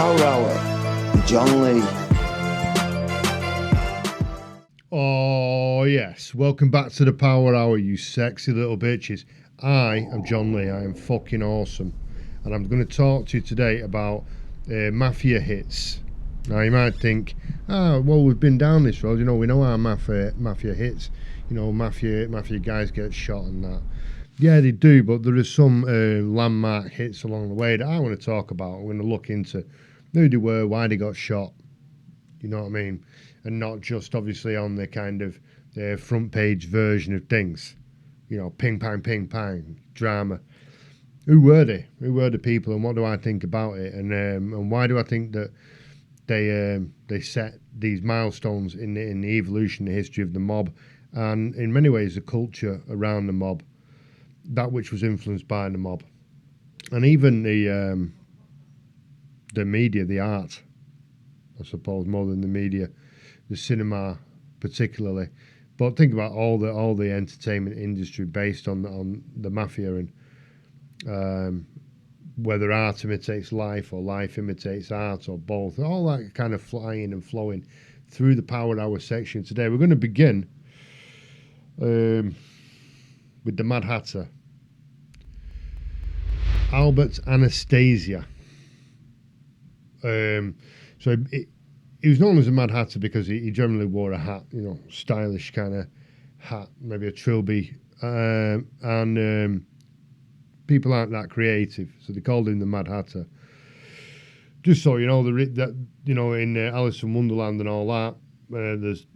Power Hour with John Lee. Oh yes, welcome back to the Power Hour, you sexy little bitches. I am John Lee, I am fucking awesome. And I'm going to talk to you today about mafia hits. Now you might think, well, we've been down this road, we know our mafia hits. Mafia guys get shot and that. Yeah, they do, but there are some landmark hits along the way that I want to talk about. I'm going to look into who they were, why they got shot, you know what I mean? And not just obviously on the kind of front page version of things. Ping, pang, drama. Who were they? Who were the people, and what do I think about it? And why do I think that they set these milestones in the evolution, the history of the mob, and in many ways the culture around the mob, that which was influenced by the mob, and even the media, the art, I suppose, more than the media, the cinema particularly. But think about all the entertainment industry based on the mafia, and whether art imitates life or life imitates art or both, all that kind of flying and flowing through the Power Hour section today. We're going to begin with the Mad Hatter, Albert Anastasia. So he was known as a Mad Hatter because he generally wore a hat, stylish kind of hat, maybe a trilby, and people aren't that creative, so they called him the Mad Hatter. Just so you know, in Alice in Wonderland and all that, there's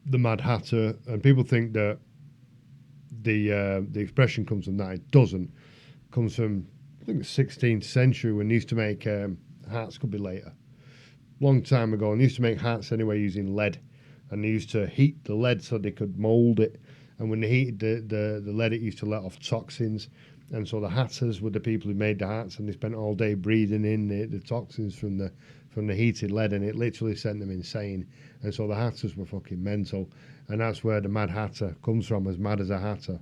the Mad Hatter, and people think that the expression comes from that. It doesn't. It comes from, I think, the 16th century when they used to make hats. Could be later. Long time ago, and they used to make hats anyway using lead, and they used to heat the lead so they could mould it, and when they heated the lead, it used to let off toxins, and so the hatters were the people who made the hats, and they spent all day breathing in the toxins from the heated lead, and it literally sent them insane, and so the hatters were fucking mental, and that's where the Mad Hatter comes from, as mad as a hatter.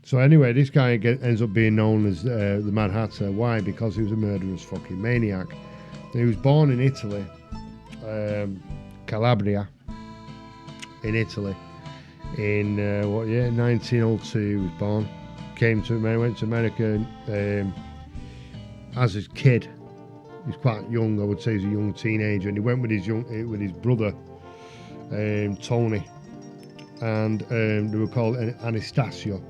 So anyway, this guy ends up being known as the Mad Hatter. Why? Because he was a murderous fucking maniac. He was born in Italy, Calabria, in Italy, in 1902 he was born. Went to America as a kid. He was quite young, I would say. He was a young teenager, and he went with his brother Tony, and they were called Anastasio.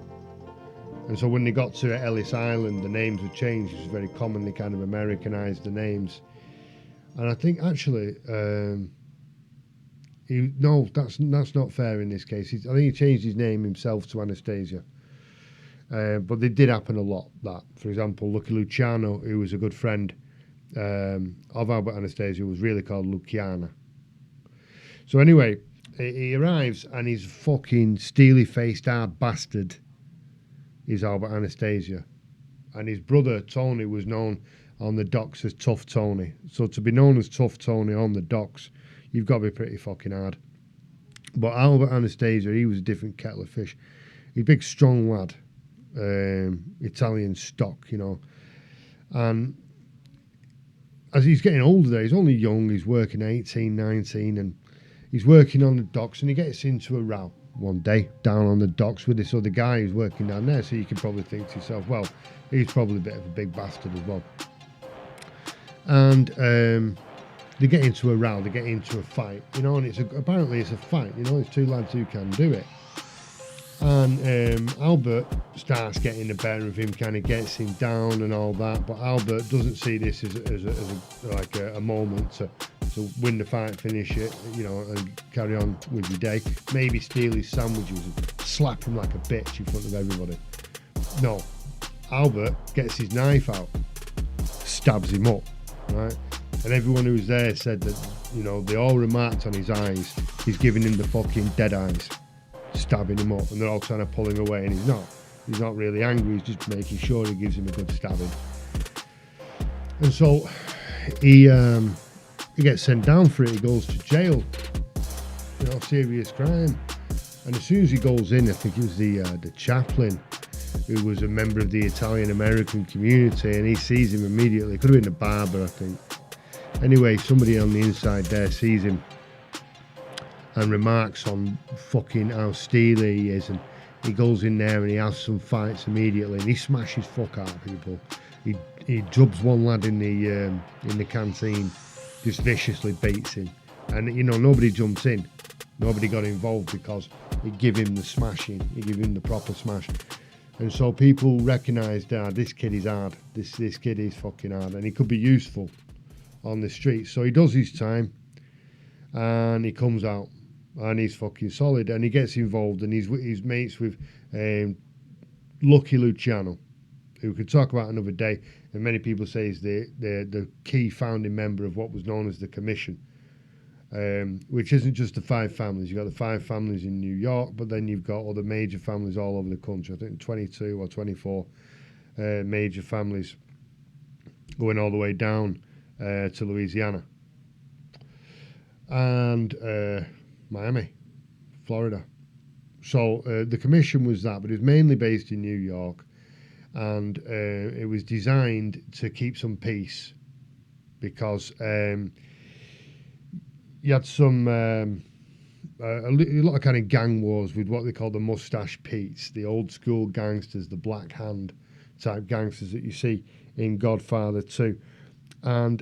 And so when they got to Ellis Island, the names were changed. It was very commonly kind of Americanized, the names. And I think actually, that's not fair in this case. I think he changed his name himself to Anastasia. But it did happen a lot, that. For example, Lucky Luciano, who was a good friend of Albert Anastasia, was really called Luciana. So anyway, he arrives, and he's fucking steely-faced hard bastard is Albert Anastasia. And his brother, Tony, was known on the docks as Tough Tony. So to be known as Tough Tony on the docks, you've got to be pretty fucking hard. But Albert Anastasia, he was a different kettle of fish. He's a big, strong lad. Italian stock, and as he's getting older there, he's only young, he's working 18, 19, and he's working on the docks, and he gets into a row one day down on the docks with this other guy who's working down there. So you can probably think to yourself, well, he's probably a bit of a big bastard as well. And they get into a row, they get into a fight, and apparently it's a fight, it's two lads who can do it. And Albert starts getting the better of him, kind of gets him down and all that. But Albert doesn't see this as a moment to win the fight, finish it, and carry on with your day. Maybe steal his sandwiches and slap him like a bitch in front of everybody. No, Albert gets his knife out, stabs him up, right? And everyone who was there said that, they all remarked on his eyes. He's giving him the fucking dead eyes, stabbing him up, and they're all trying to pull him away, and he's not really angry, he's just making sure he gives him a good stabbing. And so he gets sent down for it. He goes to jail, serious crime. And as soon as he goes in, I think it was the chaplain, who was a member of the Italian American community, and he sees him immediately. Could have been the barber, I think. Anyway, somebody on the inside there sees him and remarks on fucking how steely he is, and he goes in there and he has some fights immediately, and he smashes fuck out of people. He jubs one lad in the canteen, just viciously beats him, and nobody jumps in, nobody got involved because he give him the smashing, he give him the proper smash, and so people recognised, this kid is hard, this kid is fucking hard, and he could be useful on the streets. So he does his time, and he comes out, and he's fucking solid, and he gets involved, and he's mates with Lucky Luciano, who we could talk about another day, and many people say is the key founding member of what was known as the Commission, which isn't just the 5 families. You've got the 5 families in New York, but then you've got other major families all over the country. I think 22 or 24 major families going all the way down to Louisiana and Miami, Florida. So the Commission was that, but it was mainly based in New York, and it was designed to keep some peace because you had some a lot of kind of gang wars with what they call the Mustache Pete's, the old school gangsters, the Black Hand type gangsters that you see in Godfather 2. And,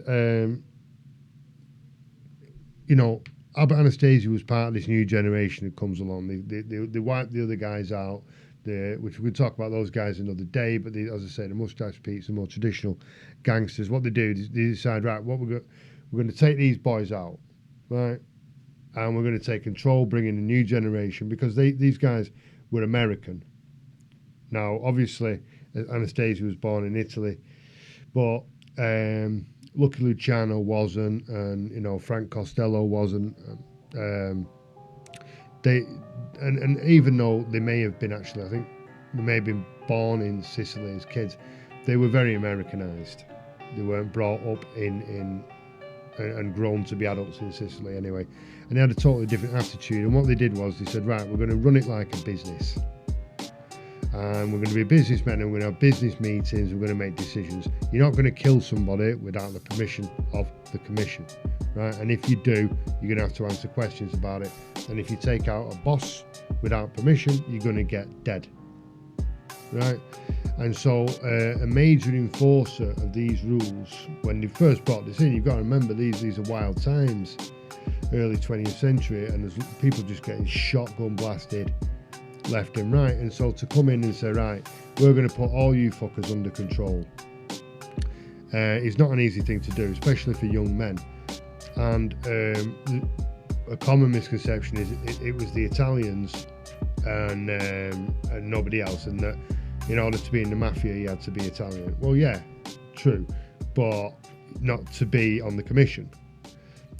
Albert Anastasia was part of this new generation that comes along. They wipe the other guys out, which we could talk about those guys another day, but as I said, the Mustache Pete's, the more traditional gangsters, what they do is they decide, right, we're going to take these boys out, right, and we're going to take control, bring in a new generation, because these guys were American. Now, obviously, Anastasia was born in Italy, but Lucky Luciano wasn't, and Frank Costello wasn't. And even though they may have been actually, I think they may have been born in Sicily as kids, they were very Americanized. They weren't brought up in and grown to be adults in Sicily anyway. And they had a totally different attitude. And what they did was they said, right, we're going to run it like a business. And we're going to be businessmen, and we're going to have business meetings, we're going to make decisions. You're not going to kill somebody without the permission of the Commission, right? And if you do, you're going to have to answer questions about it. And if you take out a boss without permission, you're going to get dead, right? And so a major enforcer of these rules, when they first brought this in, you've got to remember these are wild times, early 20th century, and there's people just getting shotgun blasted left and right. And so to come in and say, right, we're going to put all you fuckers under control, is not an easy thing to do, especially for young men. And a common misconception is it was the Italians and nobody else, and that in order to be in the mafia you had to be Italian. Well, yeah, true, but not to be on the Commission.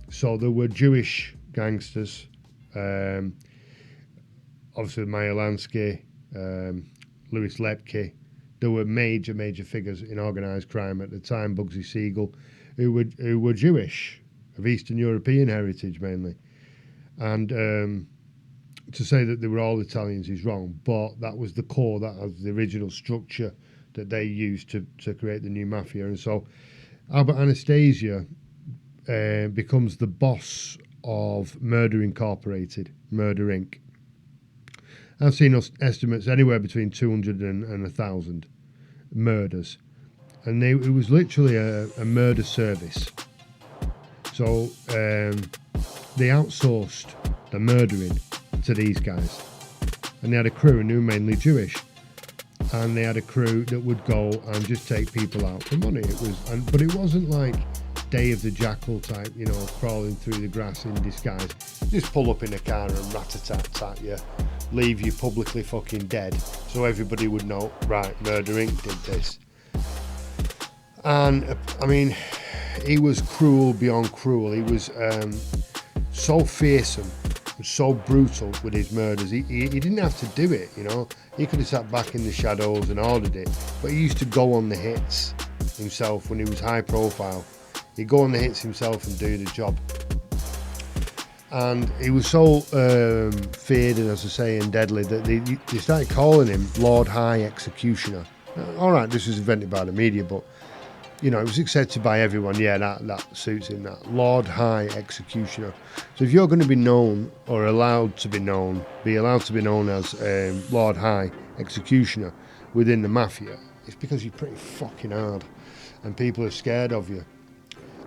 So there were Jewish gangsters, obviously Meyer Lansky, Louis Lepke. There were major figures in organised crime at the time, Bugsy Siegel, who were Jewish, of Eastern European heritage mainly. And to say that they were all Italians is wrong, but that was the core, that was the original structure that they used to create the new mafia. And so Albert Anastasia becomes the boss of Murder Incorporated, Murder Inc. I've seen estimates anywhere between 200 and 1,000 murders. And it was literally a murder service. So they outsourced the murdering to these guys. And they had a crew, and they were mainly Jewish. And they had a crew that would go and just take people out for money. But it wasn't like Day of the Jackal type, crawling through the grass in disguise. Just pull up in a car and rat-a-tat-tat you, leave you publicly fucking dead, so everybody would know, right, Murder Inc. did this. And, I mean, he was cruel beyond cruel. He was so fearsome, so brutal with his murders. He didn't have to do it, He could have sat back in the shadows and ordered it, but he used to go on the hits himself when he was high profile. He'd go on the hits himself and do the job. And he was so feared and, as I say, and deadly that they started calling him Lord High Executioner. All right, this was invented by the media, but you know, it was accepted by everyone. Yeah, that suits him. That Lord High Executioner. So if you're going to be known or allowed to be known as Lord High Executioner within the mafia, it's because you're pretty fucking hard, and people are scared of you.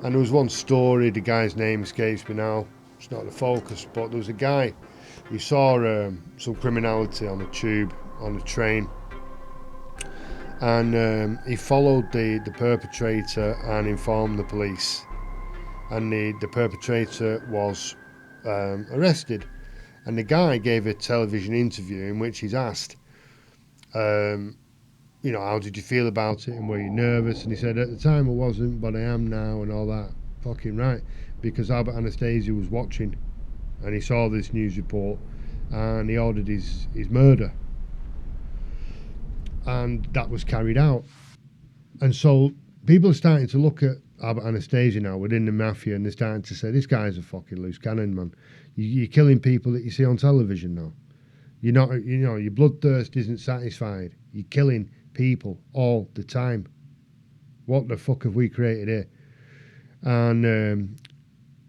And there was one story. The guy's name escapes me now. It's not the focus, but there was a guy. He saw some criminality on the tube, on the train. And he followed the perpetrator and informed the police. And the perpetrator was arrested. And the guy gave a television interview in which he's asked, you know, how did you feel about it and were you nervous? And he said, at the time I wasn't, but I am now and all that. Fucking right. Because Albert Anastasia was watching and he saw this news report and he ordered his murder. And that was carried out. And so people are starting to look at Albert Anastasia now within the mafia, and they're starting to say, this guy's a fucking loose cannon, man. You're killing people that you see on television now. You're not, you know, your bloodthirst isn't satisfied. You're killing people all the time. What the fuck have we created here? And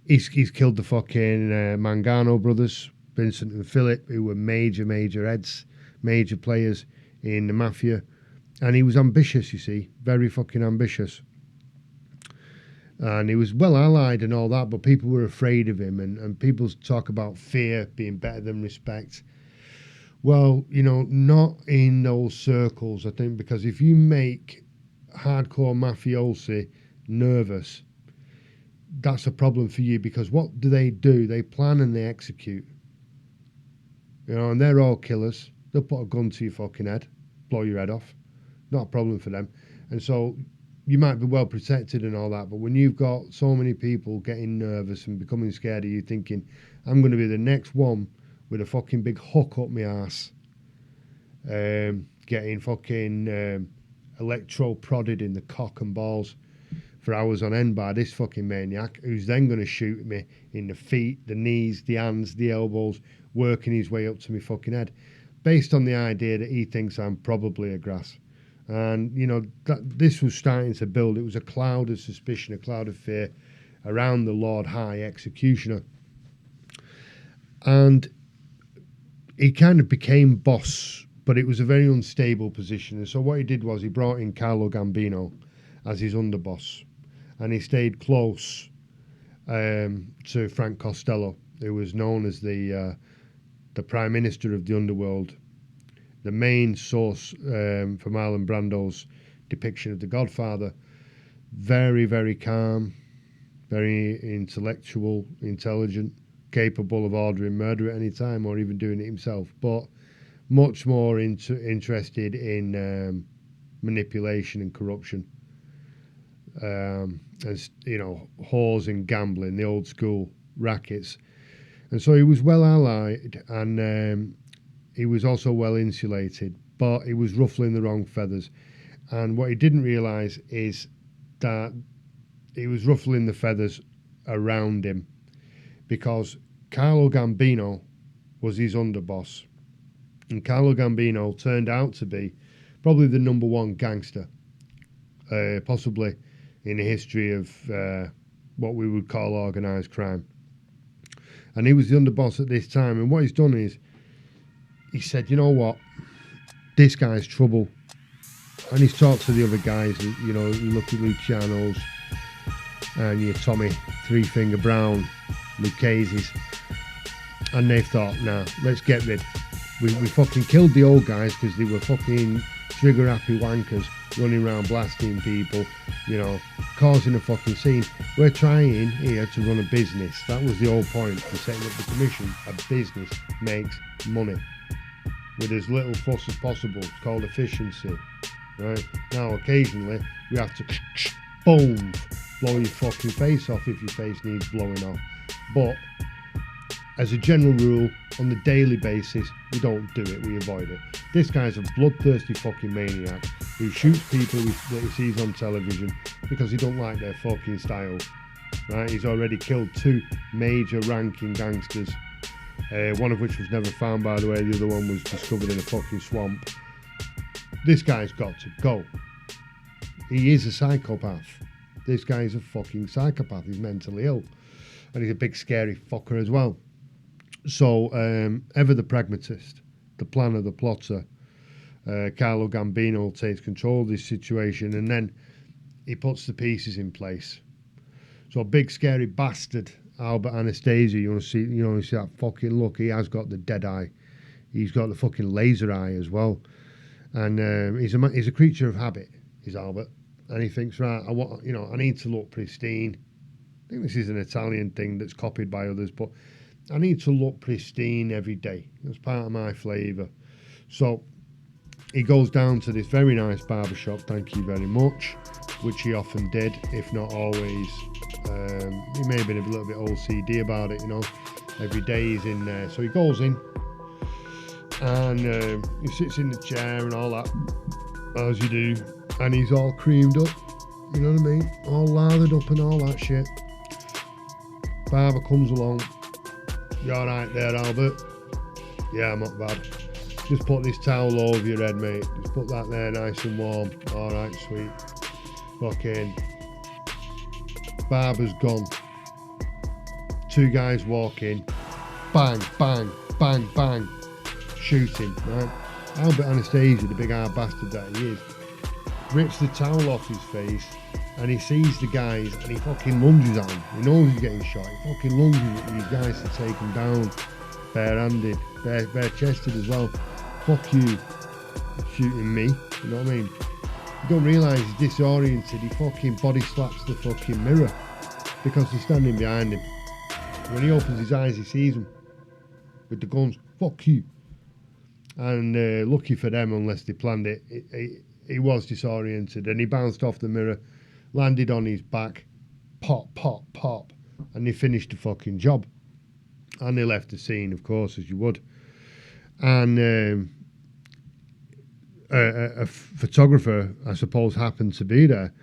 he's killed the fucking Mangano brothers, Vincent and Philip, who were major heads, major players in the mafia. And he was ambitious, you see, very fucking ambitious. And he was well allied and all that, but people were afraid of him, and people talk about fear being better than respect. Well, you know, not in those circles, I think, because if you make hardcore mafiosi nervous, that's a problem for you, because what do? They plan and they execute. You know, and they're all killers. They'll put a gun to your fucking head, blow your head off. Not a problem for them. And so you might be well protected and all that, but when you've got so many people getting nervous and becoming scared of you, thinking, I'm going to be the next one with a fucking big hook up my ass, getting fucking electro-prodded in the cock and balls for hours on end by this fucking maniac, who's then going to shoot me in the feet, the knees, the hands, the elbows, working his way up to my fucking head, based on the idea that he thinks I'm probably a grass. And, you know, this was starting to build. It was a cloud of suspicion, a cloud of fear around the Lord High Executioner. And he kind of became boss, but it was a very unstable position. And so what he did was he brought in Carlo Gambino as his underboss. And he stayed close to Frank Costello, who was known as the Prime Minister of the Underworld, the main source for Marlon Brando's depiction of the Godfather. Very, very calm, very intellectual, intelligent, capable of ordering murder at any time or even doing it himself, but much more interested in manipulation and corruption. As you know, whores and gambling, the old school rackets. And so he was well allied, and he was also well insulated, but he was ruffling the wrong feathers. And what he didn't realise is that he was ruffling the feathers around him, because Carlo Gambino was his underboss. And Carlo Gambino turned out to be probably the number one gangster, possibly in the history of what we would call organised crime. And he was the underboss at this time. And what he's done is, he said, you know what, this guy's trouble. And he's talked to the other guys, you know, you look at Luciano's and your Tommy Three Finger Brown, Lucchese's, and they've thought, nah, let's get rid. We fucking killed the old guys because they were fucking trigger happy wankers running around blasting people, you know, causing a fucking scene. We're trying here to run a business. That was the whole point for setting up the commission. A business makes money with as little fuss as possible. It's called efficiency, right? Now, occasionally, we have to boom, blow your fucking face off if your face needs blowing off. But as a general rule, on the daily basis, we don't do it, we avoid it. This guy's a bloodthirsty fucking maniac who shoots people that he sees on television because he don't like their fucking style, right? He's already killed 2 major ranking gangsters, one of which was never found, by the way. The other one was discovered in a fucking swamp. This guy's got to go. he is a psychopath. This guy is a fucking psychopath. He's mentally ill. And he's a big scary fucker as well. So, ever the pragmatist, the planner, the plotter, Carlo Gambino takes control of this situation, and then he puts the pieces in place. So, big scary bastard, Albert Anastasia, you see that fucking look. He has got the dead eye. He's got the fucking laser eye as well. And he's a creature of habit, is Albert. And he thinks, right, I need to look pristine. I think this is an Italian thing that's copied by others, but I need to look pristine every day. That's part of my flavour. So he goes down to this very nice barbershop, thank you very much, which he often did, if not always. He may have been a little bit OCD about it, Every day he's in there. So he goes in and he sits in the chair and all that, as you do. And he's all creamed up, you know what I mean? All lathered up and all that shit. Barber comes along. You alright there, Albert? Yeah, I'm not bad. Just put this towel over your head, mate. Just put that there nice and warm. Alright, sweet. Fucking. Barber's gone. Two guys walk in. Bang, bang, bang, bang. Shooting, right? Albert Anastasia, the big hard bastard that he is, rips the towel off his face, and he sees the guys and he fucking lunges at him. He knows he's getting shot. He fucking lunges at these guys to take him down, bare-handed, bare-chested as well. Fuck you, shooting me. You know what I mean? You don't realise he's disoriented. He fucking body slaps the fucking mirror because they're standing behind him. When he opens his eyes, he sees them with the guns. Fuck you. And lucky for them, unless they planned it, he was disoriented and he bounced off the mirror, landed on his back, pop, pop, pop, and he finished the fucking job. And they left the scene, of course, as you would. And a photographer, I suppose, happened to be there,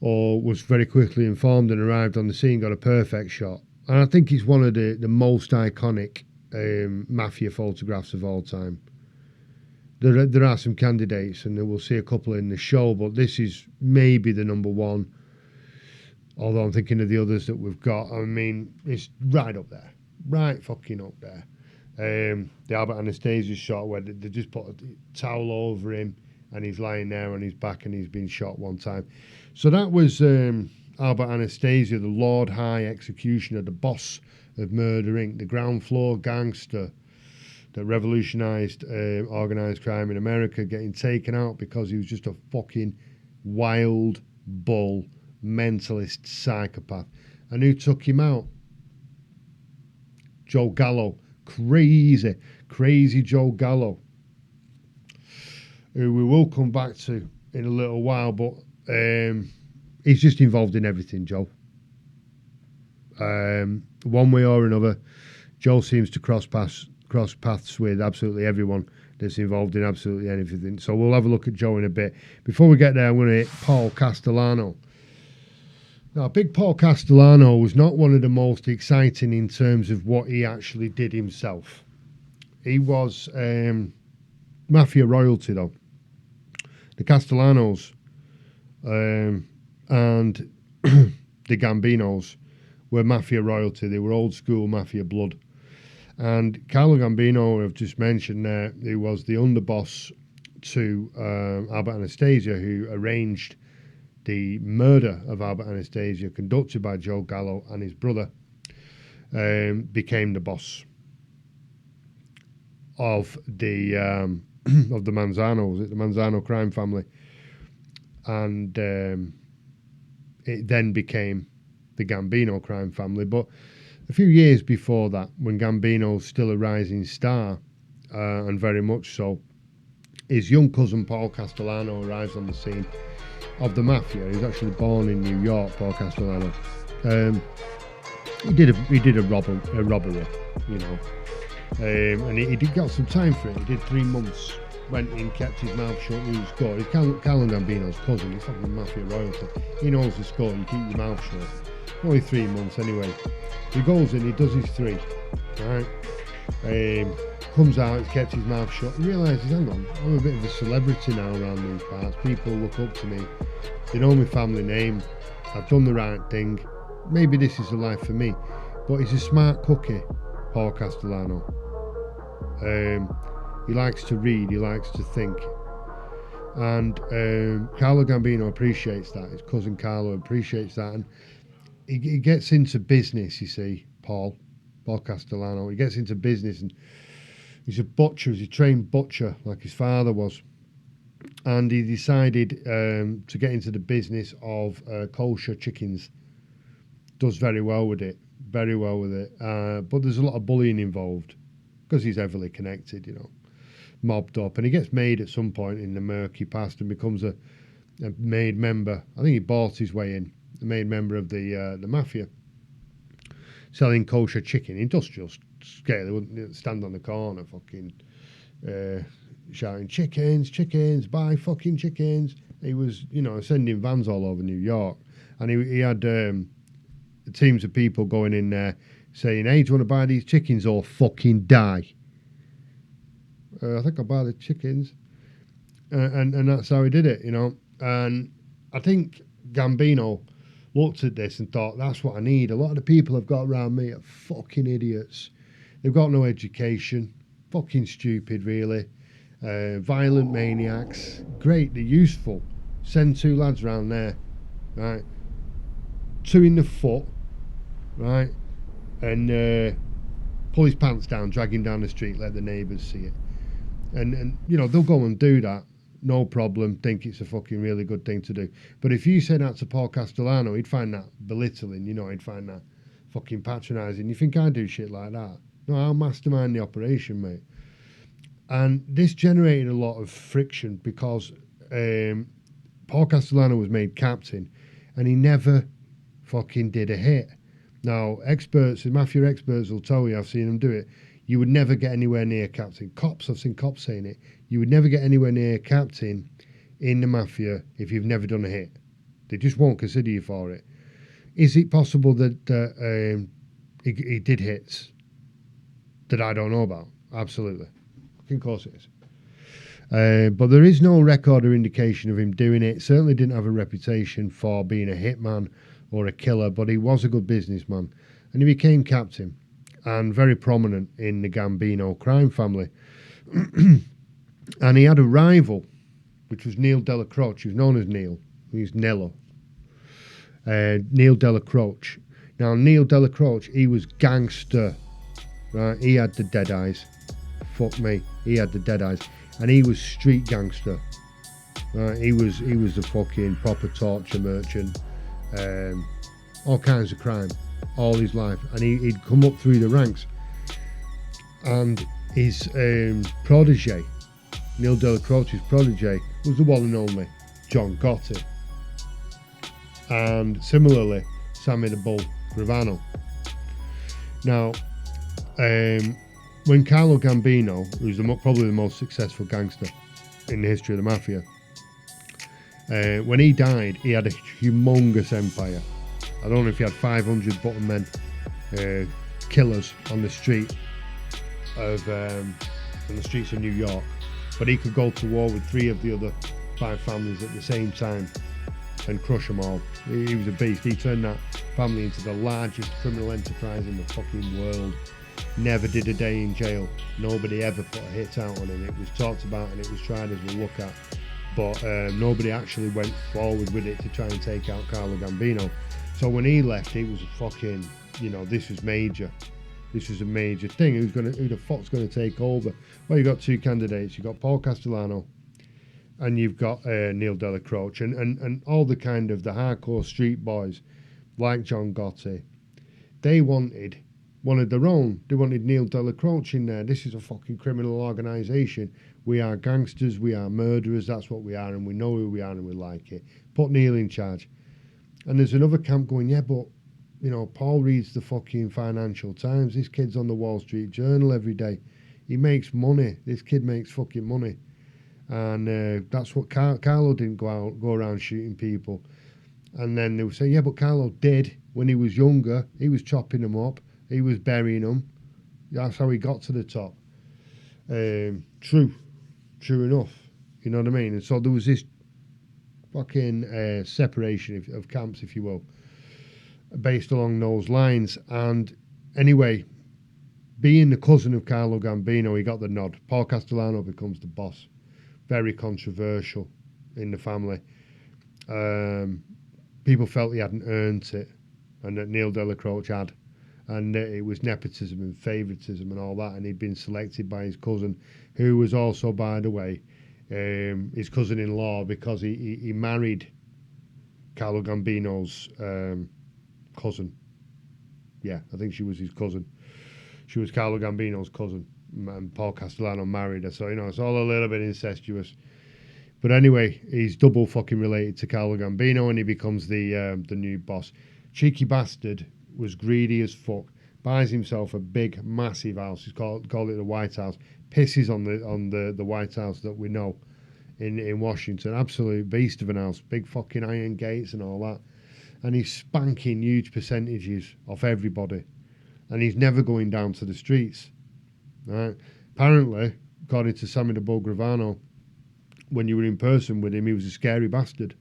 or was very quickly informed and arrived on the scene, got a perfect shot. And I think it's one of the most iconic mafia photographs of all time. There are some candidates, and we'll see a couple in the show, but this is maybe the number one. Although I'm thinking of the others that we've got. I mean, it's right up there. Right fucking up there. The Albert Anastasia shot where they just put a towel over him and he's lying there on his back and he's been shot one time. So that was Albert Anastasia, the Lord High Executioner, the boss of Murder Inc., the ground floor gangster that revolutionised organised crime in America, getting taken out because he was just a fucking wild bull, mentalist psychopath. And who took him out? Joe Gallo. Crazy Joe Gallo, who we will come back to in a little while, but he's just involved in everything, Joe. One way or another, Joe seems to cross paths with absolutely everyone that's involved in absolutely anything. So we'll have a look at Joe in a bit. Before we get there, I'm going to hit Paul Castellano. Now, Big Paul Castellano was not one of the most exciting in terms of what he actually did himself. He was mafia royalty, though. The Castellanos and the Gambinos were mafia royalty. They were old school mafia blood. And Carlo Gambino, I've just mentioned there, who was the underboss to Albert Anastasia, who arranged the murder of Albert Anastasia, conducted by Joe Gallo and his brother, became the boss of the Manzanos, the Manzano crime family, and it then became the Gambino crime family. But a few years before that, when Gambino was still a rising star, and very much so, his young cousin Paul Castellano arrives on the scene of the mafia. He was actually born in New York, Paul Castellano. He did a robbery, you know, and he got some time for it. He did 3 months. Went in, kept his mouth shut, knew the score. He's Carlo Gambino's cousin. He's fucking mafia royalty. He knows the score. You keep your mouth shut. Only 3 months anyway. He goes in, he does his 3, right? Comes out, he's kept his mouth shut, and realises, hang on, I'm a bit of a celebrity now around these parts. People look up to me. They know my family name. I've done the right thing. Maybe this is the life for me. But he's a smart cookie, Paul Castellano. He likes to read, he likes to think. And Carlo Gambino appreciates that. His cousin Carlo appreciates that. And he gets into business, you see, Paul Castellano. He gets into business, and he's a butcher, he's a trained butcher like his father was. And he decided to get into the business of kosher chickens. Does very well with it. But there's a lot of bullying involved because he's heavily connected, you know, mobbed up. And he gets made at some point in the murky past and becomes a made member. I think he bought his way in, a made member of the mafia, selling kosher chicken, industrial scale. They wouldn't stand on the corner fucking shouting, chickens, buy fucking chickens. He was, you know, sending vans all over New York. And he had teams of people going in there saying, hey, do you want to buy these chickens or fucking die? I think I'll buy the chickens. And that's how he did it, you know. And I think Gambino looked at this and thought, that's what I need. A lot of the people I've got around me are fucking idiots. They've got no education. Fucking stupid, really. Violent maniacs. Great, they're useful. Send 2 lads round there, right? 2 in the foot, right? And pull his pants down, drag him down the street, let the neighbours see it. And you know, they'll go and do that. No problem, think it's a fucking really good thing to do. But if you said that to Paul Castellano, he'd find that belittling, you know, he'd find that fucking patronising. You think I do shit like that? No, I'll mastermind the operation, mate. And this generated a lot of friction because Paul Castellano was made captain and he never fucking did a hit. Now, experts, mafia experts will tell you, I've seen them do it, you would never get anywhere near captain. Cops, I've seen cops saying it, you would never get anywhere near captain in the mafia if you've never done a hit. They just won't consider you for it. Is it possible that he did hits that I don't know about? Absolutely. Of course it is. But there is no record or indication of him doing it. Certainly didn't have a reputation for being a hitman or a killer, but he was a good businessman. And he became captain and very prominent in the Gambino crime family. And he had a rival, which was Neil Della Croce. He was known as Neil. He's Nello. Neil Della Croce. Now, Neil Della Croce, he was gangster. Right? He had the dead eyes. Fuck me. He had the dead eyes. And he was street gangster. Right? He was a fucking proper torture merchant. All kinds of crime. All his life. And he'd come up through the ranks. And his protege, Neil Della Croce's protege, was the one and only John Gotti. And similarly, Sammy the Bull Gravano. Now, when Carlo Gambino, who's probably the most successful gangster in the history of the mafia, when he died, he had a humongous empire. I don't know if he had 500 button men, killers on the streets of New York, but he could go to war with 3 of the other 5 families at the same time and crush them all. He was a beast. He turned that family into the largest criminal enterprise in the fucking world. Never did a day in jail. Nobody ever put a hit out on him. It was talked about and it was tried, as we'll look at, but nobody actually went forward with it to try and take out Carlo Gambino. So when he left, it was a fucking, you know, this was major. This was a major thing. Who the fuck's going to take over? Well, you've got 2 candidates. You've got Paul Castellano and you've got Neil Della Croce and all the kind of the hardcore street boys like John Gotti. They wanted their own. They wanted Neil Della Croce in there. This is a fucking criminal organisation. We are gangsters. We are murderers. That's what we are, and we know who we are, and we like it. Put Neil in charge. And there's another camp going, yeah, but, you know, Paul reads the fucking Financial Times. This kid's on the Wall Street Journal every day. He makes money. This kid makes fucking money. And that's what Carlo didn't go around shooting people. And then they were saying, yeah, but Carlo did when he was younger. He was chopping them up. He was burying them. That's how he got to the top. True enough. You know what I mean? And so there was this fucking separation of camps, if you will, based along those lines. And anyway, being the cousin of Carlo Gambino, he got the nod. Paul Castellano becomes the boss. Very controversial in the family. People felt he hadn't earned it, and that Neil Della Croce had. And it was nepotism and favouritism and all that, and he'd been selected by his cousin, who was also, by the way, his cousin-in-law, because he married Carlo Gambino's cousin. Yeah, I think she was his cousin. She was Carlo Gambino's cousin, and Paul Castellano married her. So, you know, it's all a little bit incestuous. But anyway, he's double fucking related to Carlo Gambino, and he becomes the new boss. Cheeky bastard was greedy as fuck. Buys himself a big, massive house. He's called it the White House. Pisses on the White House that we know in Washington. Absolute beast of an house. Big fucking iron gates and all that. And he's spanking huge percentages off everybody. And he's never going down to the streets. Right? Apparently, according to Sammy the Bull Gravano, when you were in person with him, he was a scary bastard.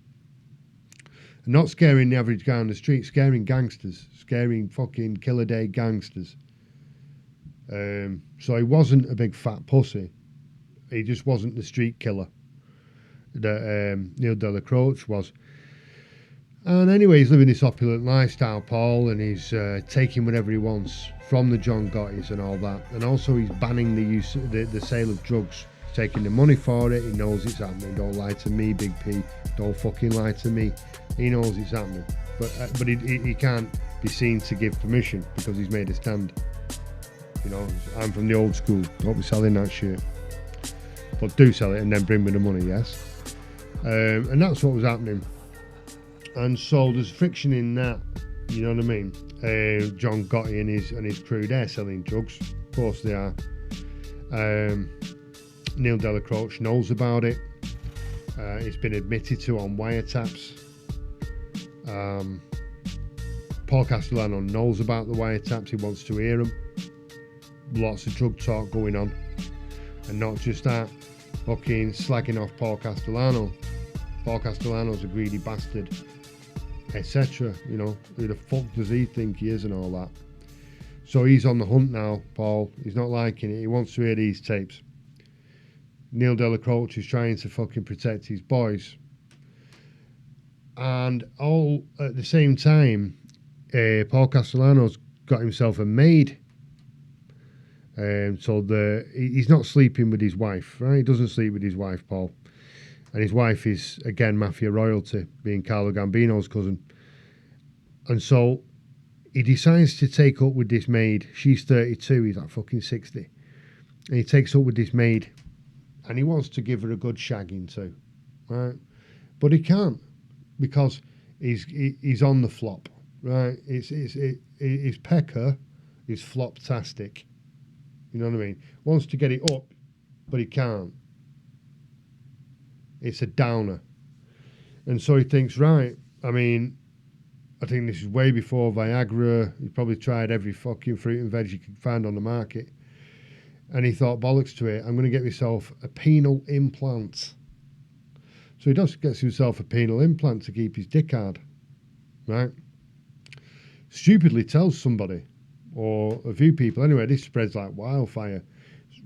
And not scaring the average guy on the street, scaring gangsters, scaring fucking killer day gangsters. So he wasn't a big fat pussy. He just wasn't the street killer that Neil Della Croce was. And anyway, he's living this opulent lifestyle, Paul, and he's taking whatever he wants from the John Gottis and all that. And also he's banning the sale of drugs. He's taking the money for it. He knows it's happening. Don't lie to me, Big P. Don't fucking lie to me. He knows it's happening. But he can't be seen to give permission because he's made a stand. You know, I'm from the old school. Don't be selling that shit. But do sell it and then bring me the money, yes? And that's what was happening. And so there's friction in that, you know what I mean? John Gotti and his crew, they're selling drugs. Of course they are. Neil Della Croce knows about it. It's been admitted to on wiretaps. Paul Castellano knows about the wiretaps. He wants to hear them. Lots of drug talk going on. And not just that, fucking slagging off Paul Castellano. Paul Castellano's a greedy bastard, etc. You know, who the fuck does he think he is and all that? So he's on the hunt now, Paul. He's not liking it. He wants to hear these tapes. Neil Della Croce is trying to fucking protect his boys. And all at the same time, Paul Castellano's got himself a maid. So he's not sleeping with his wife, right? He doesn't sleep with his wife, Paul. And his wife is, again, mafia royalty, being Carlo Gambino's cousin. And so he decides to take up with this maid. She's 32, he's like fucking 60. And he takes up with this maid. And he wants to give her a good shagging too, right? But he can't because he's on the flop, right? His pecker is flop-tastic. You know what I mean? Wants to get it up, but he can't. It's a downer. And so he thinks, right, I mean, I think this is way before Viagra. He's probably tried every fucking fruit and veg you can find on the market. And he thought, bollocks to it, I'm going to get myself a penile implant. So he gets himself a penile implant to keep his dick hard, right? Stupidly tells somebody, or a few people. Anyway, this spreads like wildfire.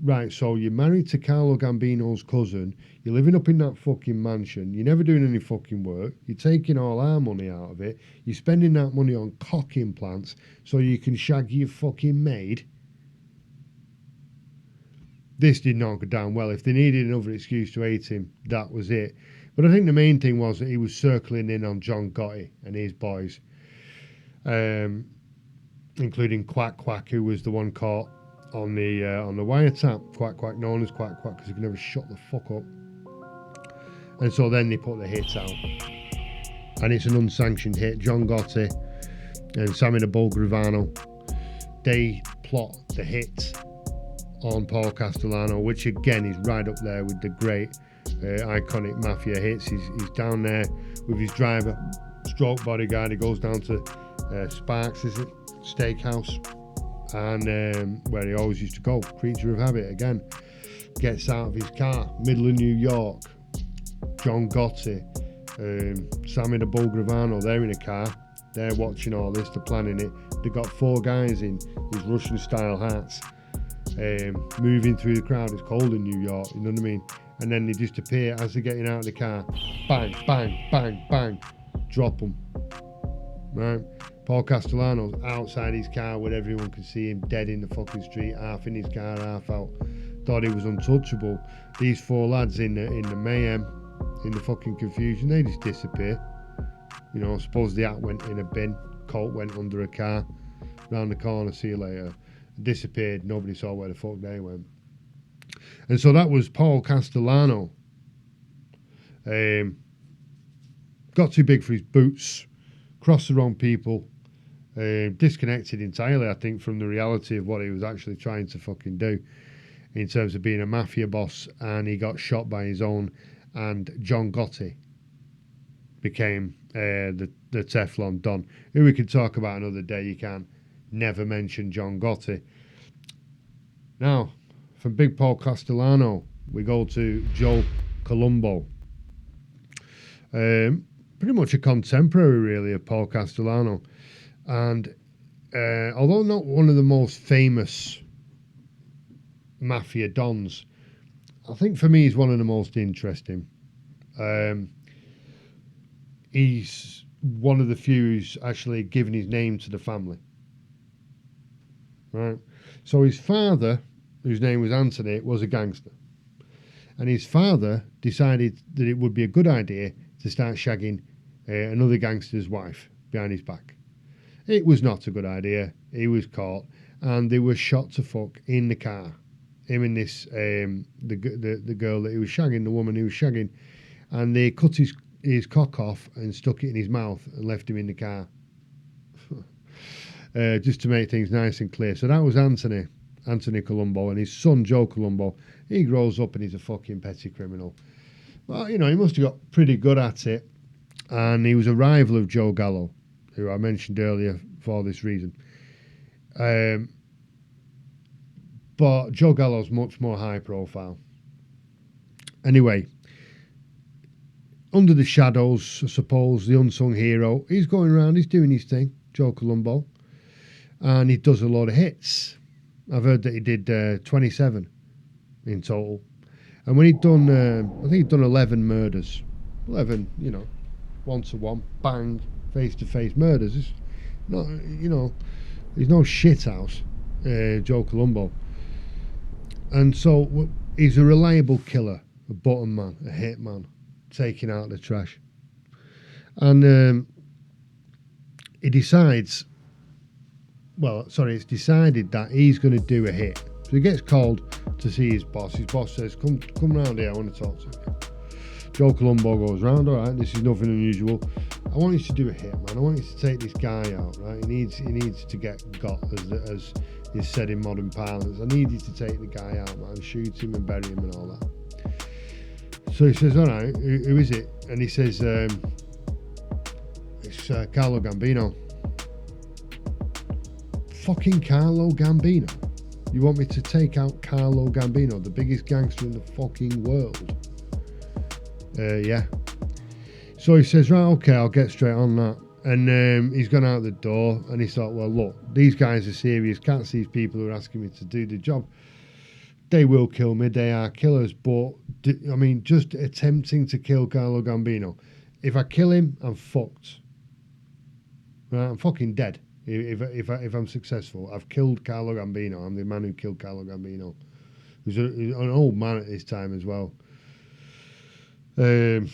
Right, so you're married to Carlo Gambino's cousin, you're living up in that fucking mansion, you're never doing any fucking work, you're taking all our money out of it, you're spending that money on cock implants so you can shag your fucking maid. This did not go down well. If they needed another excuse to hate him, that was it. But I think the main thing was that he was circling in on John Gotti and his boys, including Quack Quack, who was the one caught on the wiretap. Quack Quack, known as Quack Quack, because he could never shut the fuck up. And so then they put the hit out, and it's an unsanctioned hit. John Gotti and Sammy the Bull Gravano, they plot the hit on Paul Castellano, which again is right up there with the great iconic mafia hits. He's down there with his driver, stroke bodyguard. He goes down to Sparks, is it? Steakhouse, and where he always used to go. Creature of habit again. Gets out of his car, middle of New York. John Gotti, Sammy the Bull Gravano, they're in a car. They're watching all this, they're planning it. They've got 4 guys in these Russian-style hats, moving through the crowd. It's cold in New York, you know what I mean? And then they just appear as they're getting out of the car. Bang, bang, bang, bang. Drop them. Right? Paul Castellano's outside his car where everyone could see him, dead in the fucking street, half in his car, half out. Thought he was untouchable. These 4 lads in the mayhem, in the fucking confusion, they just disappear. You know, suppose the hat went in a bin, coat went under a car, round the corner, see you later. Disappeared, nobody saw where the fuck they went. And so that was Paul Castellano. Got too big for his boots, crossed the wrong people, disconnected entirely, I think, from the reality of what he was actually trying to fucking do in terms of being a mafia boss, and he got shot by his own, and John Gotti became the Teflon Don, who we could talk about another day. You can't never mention John Gotti. Now, from Big Paul Castellano, we go to Joe Columbo. Pretty much a contemporary, really, of Paul Castellano. And although not one of the most famous mafia dons, I think for me he's one of the most interesting. He's one of the few who's actually given his name to the family. Right? So his father, whose name was Anthony, was a gangster. And his father decided that it would be a good idea to start shagging another gangster's wife behind his back. It was not a good idea. He was caught, and they were shot to fuck in the car. Him and this, the girl that he was shagging, the woman he was shagging, and they cut his cock off and stuck it in his mouth and left him in the car. Just to make things nice and clear. So that was Anthony Columbo, and his son Joe Columbo. He grows up and he's a fucking petty criminal. Well, you know, he must have got pretty good at it, and he was a rival of Joe Gallo, who I mentioned earlier for this reason. But Joe Gallo's much more high profile. Anyway, under the shadows, I suppose, the unsung hero, he's going around, he's doing his thing, Joe Columbo, and he does a lot of hits. I've heard that he did 27 in total. And when he'd done, I think he'd done 11 murders. 11, you know, one-to-one, bang, face-to-face murders. It's not, you know, he's no shithouse, Joe Columbo. And so he's a reliable killer, a bottom man, a hit man, taking out the trash. And he decides, it's decided that he's going to do a hit. So he gets called to see his boss. His boss says, come round here, I want to talk to you. Joe Columbo goes round, all right, this is nothing unusual. I want you to do a hit, man. I want you to take this guy out, right? He needs to get got, as is said in modern parlance. I need you to take the guy out, man, shoot him and bury him and all that. So he says, all right, who is it? And he says, it's Carlo Gambino. Fucking Carlo Gambino? You want me to take out Carlo Gambino, the biggest gangster in the fucking world? Yeah. So he says, right, okay, I'll get straight on that. And he's gone out the door, and he thought, well, look, these guys are serious cats, these people who are asking me to do the job. They will kill me, they are killers, but, I mean, just attempting to kill Carlo Gambino. If I kill him, I'm fucked. Right, I'm fucking dead. If I'm successful, I've killed Carlo Gambino. I'm the man who killed Carlo Gambino. He's an old man at this time as well. And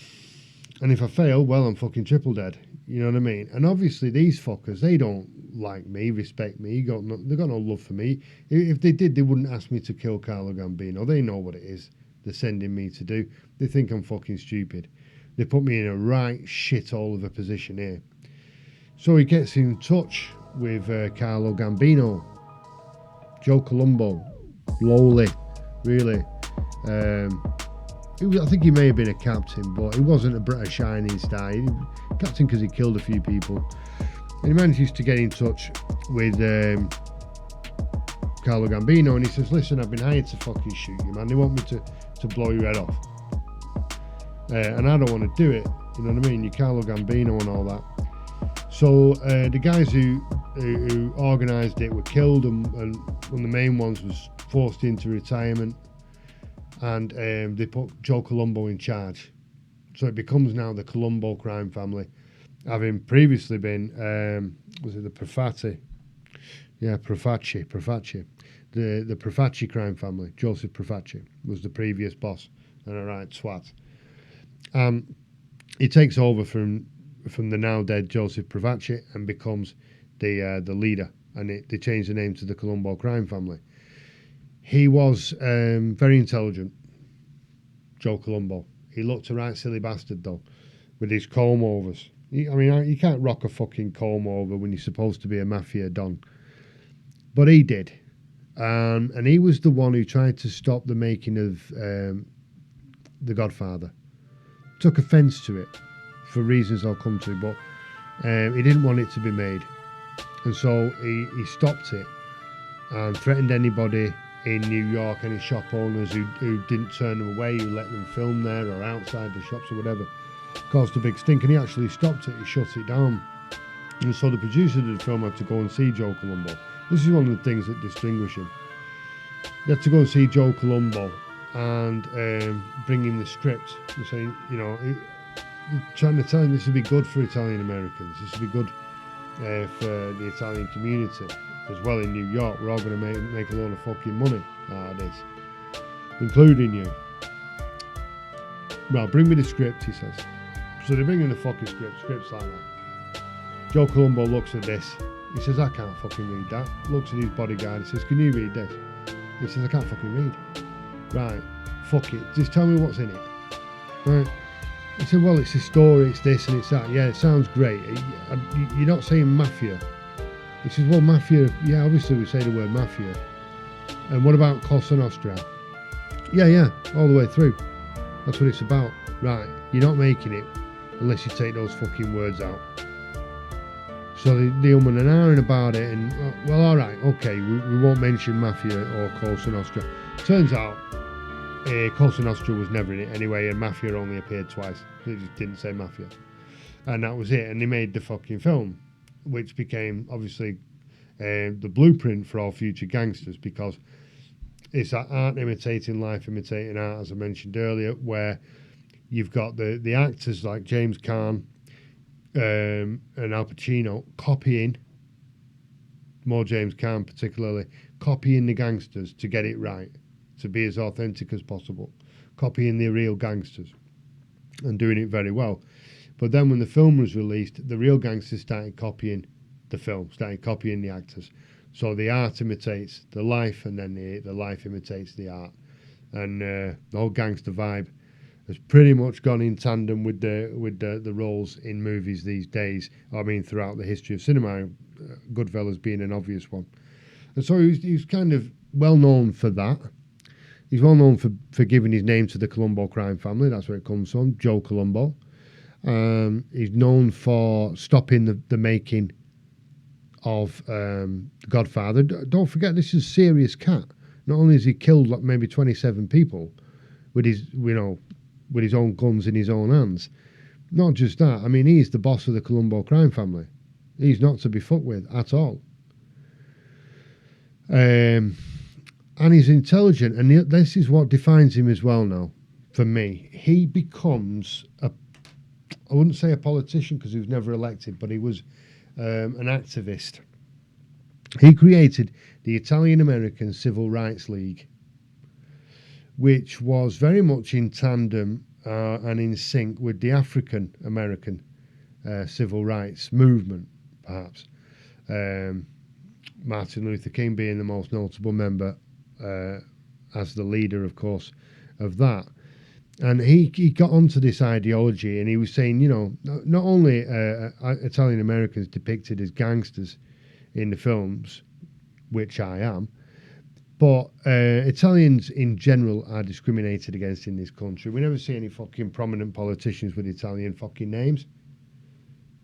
if I fail, well, I'm fucking triple dead. You know what I mean? And obviously these fuckers, they don't like me, respect me. They've got no love for me. If they did, they wouldn't ask me to kill Carlo Gambino. They know what it is they're sending me to do. They think I'm fucking stupid. They put me in a right shithole of a position here. So he gets in touch with Carlo Gambino, Joe Columbo, lowly, really. I think he may have been a captain, but he wasn't a shining star. Captain because he killed a few people. And he manages to get in touch with Carlo Gambino, and he says, listen, I've been hired to fucking shoot you, man. They want me to blow your head off. And I don't want to do it. You know what I mean? You're Carlo Gambino and all that. So the guys who organised it were killed, and one of the main ones was forced into retirement, and they put Joe Columbo in charge. So it becomes now the Columbo crime family, having previously been, was it the Profacci? Yeah, Profacci. The Profacci crime family. Joseph Profacci was the previous boss, and a right twat. He takes over from the now dead Joseph Profacci and becomes the leader, and they changed the name to the Columbo crime family. He was very intelligent, Joe Columbo. He looked a right silly bastard though, with his comb overs. You can't rock a fucking comb over when you're supposed to be a mafia don, but he did, and he was the one who tried to stop the making of The Godfather. Took offence to it for reasons I'll come to, but he didn't want it to be made, and so he stopped it and threatened anybody in New York, any shop owners who didn't turn them away, who let them film there or outside the shops or whatever. Caused a big stink, and he actually stopped it. He shut it down, and so the producers of the film had to go and see Joe Columbo. This is one of the things that distinguish him. They had to go and see Joe Columbo and bring him the script and saying, trying to tell him this would be good for Italian Americans, this would be good for the Italian community as well in New York. We're all going to make a load of fucking money out of this, including you. Well, bring me the script, he says. So they bring him the fucking scripts like that. Joe Columbo looks at this. He says, I can't fucking read that. Looks at his bodyguard. He says, can you read this? He says, I can't fucking read. Right, fuck it. Just tell me what's in it. Right. He said, well, it's a story, it's this and it's that. Yeah, it sounds great. You're not saying mafia. He says, well, mafia, yeah, obviously we say the word mafia. And what about Cosa Nostra? Yeah, all the way through. That's what it's about. Right, you're not making it unless you take those fucking words out. So they and an ahhing about it, and well, all right, okay, we won't mention mafia or Cosa Nostra. Turns out, Cosa Nostra was never in it anyway, and mafia only appeared twice. They just didn't say mafia, and that was it. And they made the fucking film, which became obviously the blueprint for all future gangsters, because it's that art imitating life, imitating art, as I mentioned earlier, where you've got the actors like James Caan and Al Pacino copying, more James Caan particularly, copying the gangsters to get it right, to be as authentic as possible, copying the real gangsters and doing it very well. But then when the film was released, the real gangsters started copying the film, started copying the actors. So the art imitates the life, and then the life imitates the art. And the whole gangster vibe has pretty much gone in tandem with the roles in movies these days. I mean, throughout the history of cinema, Goodfellas being an obvious one. And so he's kind of well known for that. He's well known for giving his name to the Columbo crime family. That's where it comes from, Joe Columbo. He's known for stopping the making of Godfather. Don't forget, this is a serious cat. Not only has he killed like maybe 27 people with his own guns in his own hands. Not just that. I mean, he's the boss of the Columbo crime family. He's not to be fucked with at all. And he's intelligent, and this is what defines him as well now, for me. He becomes I wouldn't say a politician because he was never elected, but he was an activist. He created the Italian American Civil Rights League, which was very much in tandem and in sync with the African American civil rights movement, perhaps. Martin Luther King being the most notable member as the leader, of course, of that. And he got onto this ideology, and he was saying, not only Italian Americans depicted as gangsters in the films, which I am, but Italians in general are discriminated against in this country. We never see any fucking prominent politicians with Italian fucking names,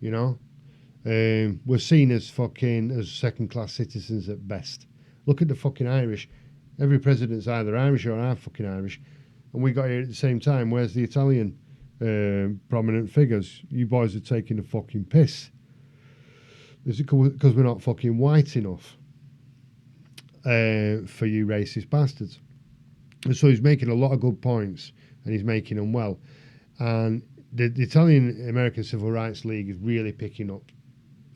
We're seen as second-class citizens at best. Look at the fucking Irish. Every president's either Irish or half fucking Irish. And we got here at the same time. Where's the Italian prominent figures? You boys are taking the fucking piss. Is it because we're not fucking white enough for you racist bastards? And so he's making a lot of good points, and he's making them well. And the Italian American Civil Rights League is really picking up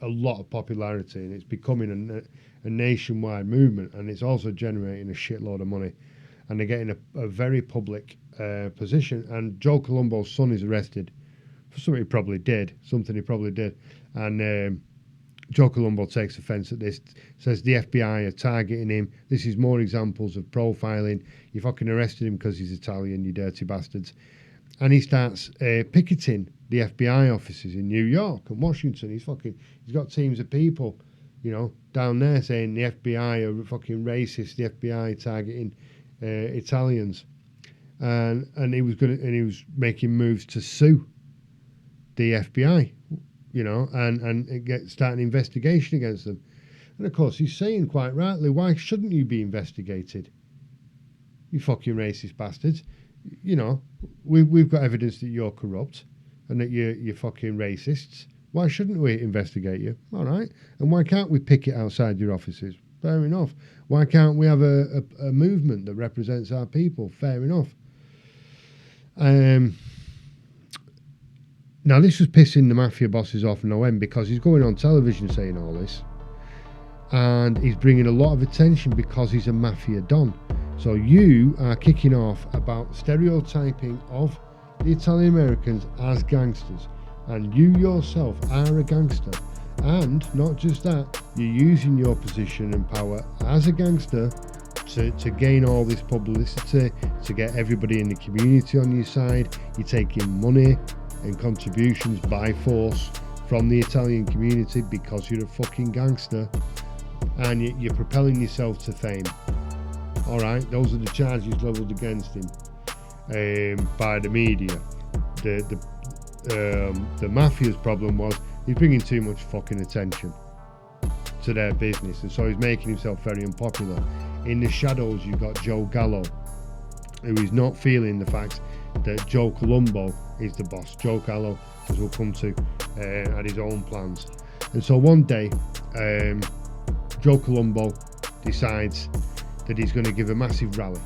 a lot of popularity, and it's becoming a nationwide movement, and it's also generating a shitload of money. And they're getting a very public position. And Joe Columbo's son is arrested for something he probably did. And Joe Columbo takes offence at this, says the FBI are targeting him. This is more examples of profiling. You fucking arrested him because he's Italian, you dirty bastards. And he starts picketing the FBI offices in New York and Washington. He's got teams of people, down there saying the FBI are fucking racist. The FBI targeting Italians, and he was making moves to sue the FBI, and start an investigation against them. And of course, he's saying quite rightly, why shouldn't you be investigated? You fucking racist bastards. We've got evidence that you're corrupt and that you're fucking racists. Why shouldn't we investigate you? All right. And why can't we picket outside your offices? Fair enough. Why can't we have a movement that represents our people? Fair enough. Now, this was pissing the mafia bosses off no end, because he's going on television saying all this, and he's bringing a lot of attention because he's a mafia don. So you are kicking off about stereotyping of the Italian Americans as gangsters, and you yourself are a gangster. And not just that, you're using your position and power as a gangster to gain all this publicity, to get everybody in the community on your side. You're taking money and contributions by force from the Italian community because you're a fucking gangster, and you're propelling yourself to fame. All right, those are the charges levelled against him by the media. The mafia's problem was he's bringing too much fucking attention to their business, and so he's making himself very unpopular. In the shadows, you've got Joe Gallo, who is not feeling the fact that Joe Columbo is the boss. Joe Gallo, as we'll come to, had his own plans. And so one day, Joe Columbo decides that he's going to give a massive rally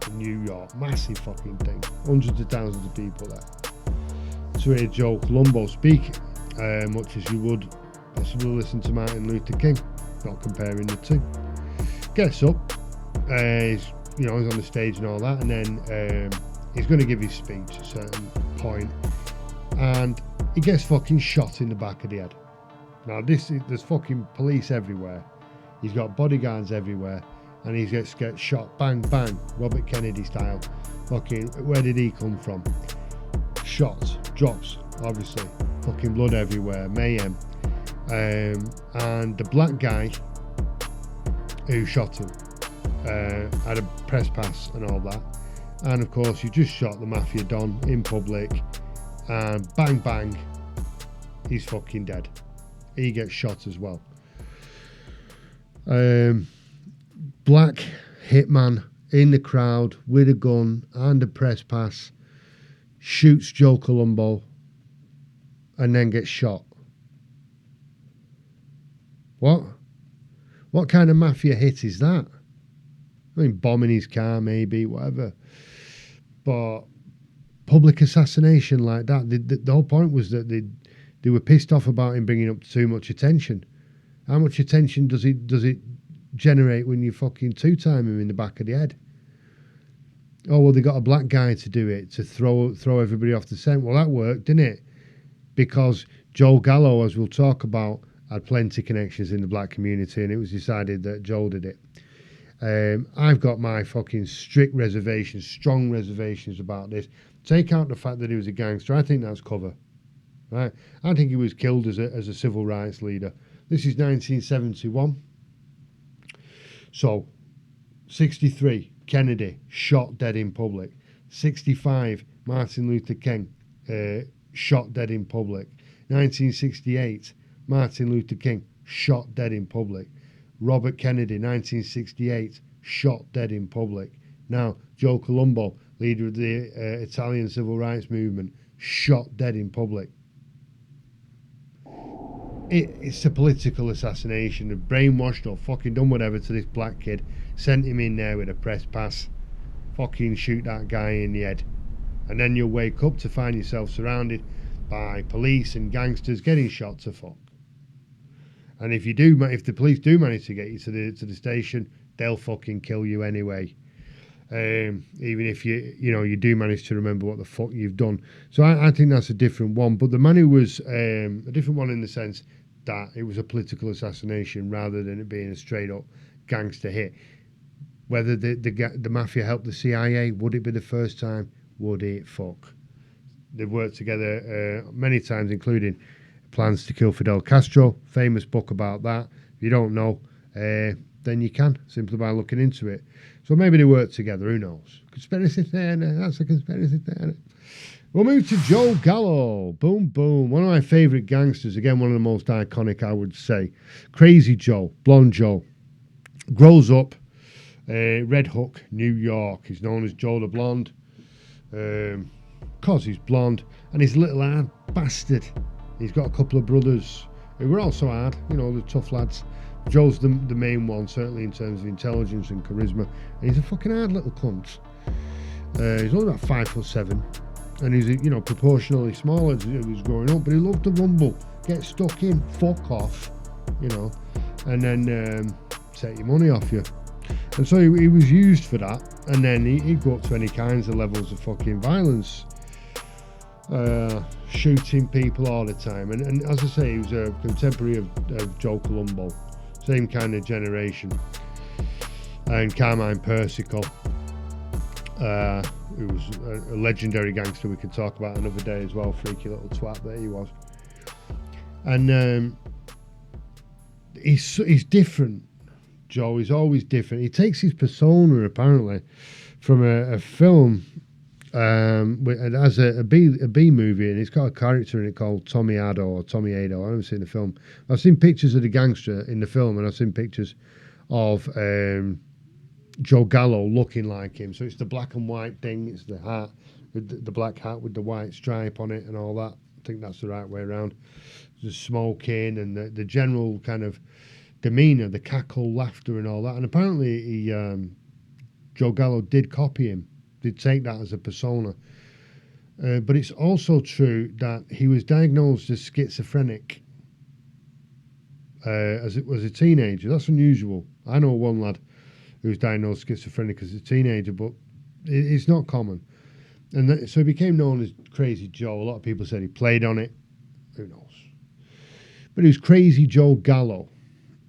in New York. Massive fucking thing. Hundreds of thousands of people there. To hear Joe Columbo speak, much as you would possibly listen to Martin Luther King, not comparing the two. Gets up, he's on the stage and all that, and then he's going to give his speech at a certain point, and he gets fucking shot in the back of the head. Now there's fucking police everywhere. He's got bodyguards everywhere, and he gets shot, bang bang, Robert Kennedy style. Fucking, where did he come from? Shots, drops, obviously, fucking blood everywhere, mayhem. And the black guy who shot him had a press pass and all that. And of course, you just shot the mafia don in public, and bang bang, he's fucking dead. He gets shot as well. Black hitman in the crowd with a gun and a press pass shoots Joe Columbo and then gets shot. What kind of mafia hit is that? I mean, bombing his car, maybe, whatever. But public assassination like that, the whole point was that they were pissed off about him bringing up too much attention. How much attention does it generate when you fucking two-time him in the back of the head? Oh, well, they got a black guy to do it, to throw everybody off the scent. Well, that worked, didn't it? Because Joe Gallo, as we'll talk about, had plenty of connections in the black community, and it was decided that Joe did it. I've got my fucking strong reservations about this. Take out the fact that he was a gangster. I think that's cover. Right? I think he was killed as a civil rights leader. This is 1971. So, 63, Kennedy, shot dead in public. 65, Martin Luther King, shot dead in public. 1968, Martin Luther King, shot dead in public. Robert Kennedy, 1968, shot dead in public. Now, Joe Columbo, leader of the Italian civil rights movement, shot dead in public. It's a political assassination. They've brainwashed or fucking done whatever to this black kid, sent him in there with a press pass, fucking shoot that guy in the head. And then you'll wake up to find yourself surrounded by police and gangsters getting shot to fuck. And if the police do manage to get you to the station, they'll fucking kill you anyway. Even if you do manage to remember what the fuck you've done. So I think that's a different one. But the man who was a different one in the sense that it was a political assassination rather than it being a straight up gangster hit. Whether the mafia helped the CIA, would it be the first time? Would it fuck? They've worked together many times, including Plans to Kill Fidel Castro, famous book about that. If you don't know, then you can, simply by looking into it. So maybe they work together, who knows? Conspiracy theory, that's a conspiracy theory. We'll move to Joe Gallo. Boom, boom. One of my favourite gangsters, again, one of the most iconic, I would say. Crazy Joe, Blonde Joe. Grows up, Red Hook, New York. He's known as Joe the Blonde, because he's blonde, and he's a little hard bastard. He's got a couple of brothers who were also hard, the tough lads. Joe's the main one, certainly in terms of intelligence and charisma. And he's a fucking hard little cunt. He's only about 5'7", and he's proportionally smaller as he was growing up. But he loved to rumble, get stuck in, fuck off, and then take your money off you. And so he was used for that. And then he'd go up to any kinds of levels of fucking violence, shooting people all the time. And as I say, he was a contemporary of Joe Columbo. Same kind of generation. And Carmine Persico, who was a legendary gangster we could talk about another day as well, freaky little twat that he was. And he's different, Joe. He's always different. He takes his persona, apparently, from a film as a B movie, and it's got a character in it called Tommy Ado or Tommy Ado. I've never seen the film. I've seen pictures of the gangster in the film, and I've seen pictures of Joe Gallo looking like him. So it's the black and white thing. It's the hat, the black hat with the white stripe on it and all that. I think that's the right way around. The smoking and the general kind of demeanour, the cackle, laughter and all that. And apparently Joe Gallo did copy him. Did take that as a persona. But it's also true that he was diagnosed as schizophrenic as it was a teenager. That's unusual. I know one lad who was diagnosed schizophrenic as a teenager, but it's not common. And so he became known as Crazy Joe. A lot of people said he played on it. Who knows? But he was Crazy Joe Gallo.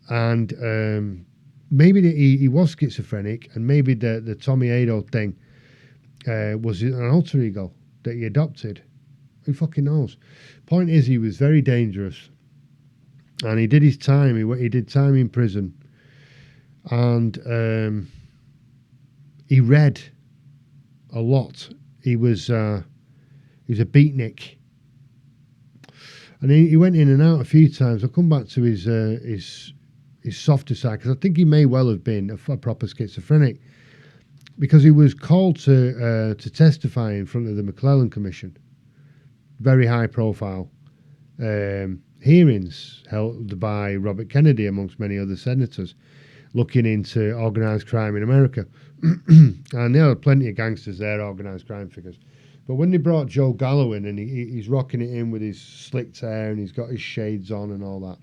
And maybe he was schizophrenic, and maybe the Tommy Ado thing was an alter ego that he adopted. Who fucking knows? Point is, he was very dangerous, and he did his time. He did time in prison, and he read a lot. He was a beatnik, and he went in and out a few times. I'll come back to his softer side, because I think he may well have been a proper schizophrenic, because he was called to testify in front of the McClellan Commission. Very high profile hearings held by Robert Kennedy, amongst many other senators, looking into organised crime in America. And there are plenty of gangsters there, organised crime figures. But when they brought Joe Gallo in, and he's rocking it in with his slicked hair, and he's got his shades on and all that,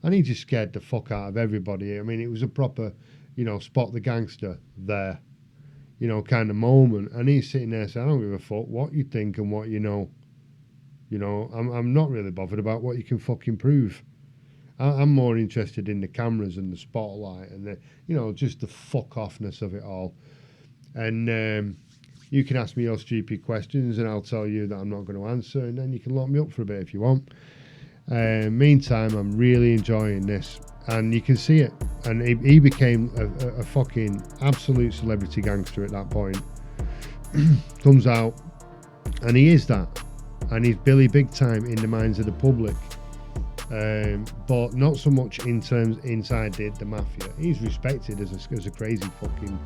and he just scared the fuck out of everybody. I mean, it was a proper, spot the gangster there, kind of moment. And he's sitting there saying, I don't give a fuck what you think and what you know. I'm not really bothered about what you can fucking prove. I'm more interested in the cameras and the spotlight and just the fuck offness of it all. And you can ask me your stupid questions, and I'll tell you that I'm not going to answer, and then you can lock me up for a bit if you want. Meantime, I'm really enjoying this, and you can see it. And he became a fucking absolute celebrity gangster at that point. Comes out, and he is that, and he's Billy Big Time in the minds of the public. but not so much in terms inside the mafia. He's respected as a crazy fucking